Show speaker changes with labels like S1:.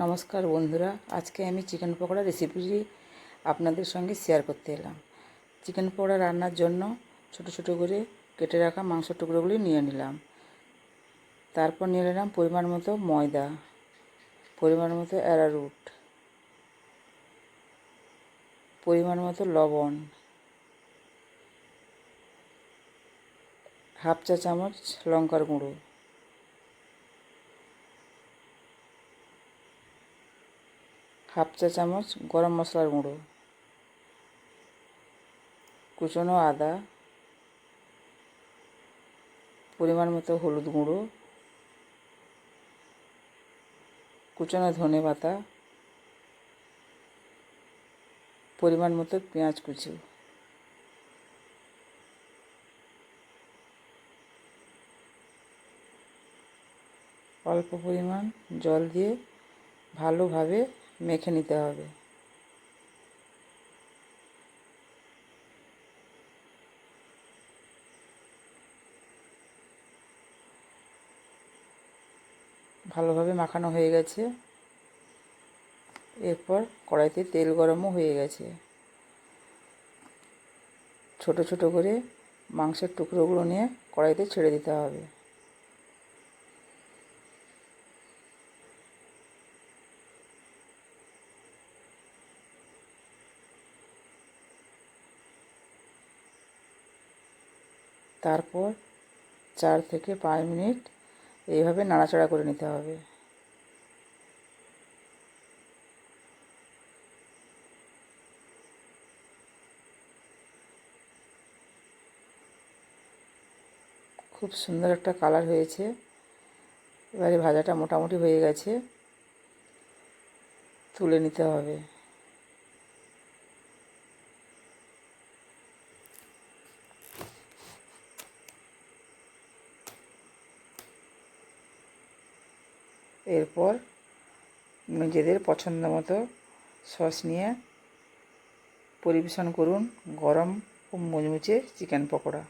S1: নমস্কার বন্ধুরা, আজকে আমি চিকেন পকোড়া রেসিপিটি আপনাদের সঙ্গে শেয়ার করতে এলাম। চিকেন পকোড়া রান্নার জন্য ছোট ছোট করে কেটে রাখা মাংসের টুকরোগুলি নিয়ে নিলাম। তারপর নিয়ে নিলাম পরিমাণ মতো ময়দা, পরিমাণ মতো অ্যারারুট, পরিমাণ মতো লবণ, হাফ চা চামচ লঙ্কার গুঁড়ো, হাফ চা চামচ গরম মশলার গুঁড়ো, কুচনো আদা, পরিমাণ মতো হলুদ গুঁড়ো, কুচনো ধনে পাতা, পরিমাণ মতো পেঁয়াজ কুচি, অল্প পরিমাণ জল দিয়ে ভালোভাবে মেখে নিতে হবে। ভালোভাবে মাখানো হয়ে গেছে। এরপর কড়াইতে তেল গরমও হয়ে গেছে। ছোট ছোট করে মাংসের টুকরোগুলো নিয়ে কড়াইতে ছেড়ে দিতে হবে। তারপর 4 থেকে 5 মিনিট এইভাবে নাড়াচাড়া করে নিতে হবে। খুব সুন্দর একটা কালার হয়েছে। এবারে ভাজাটা মোটামুটি হয়ে গেছে, তুলে নিতে হবে। এরপর নিজেদের পছন্দ মতো সস নিয়ে পরিবেশন করুন গরম ও মুচমুচে চিকেন পকোড়া।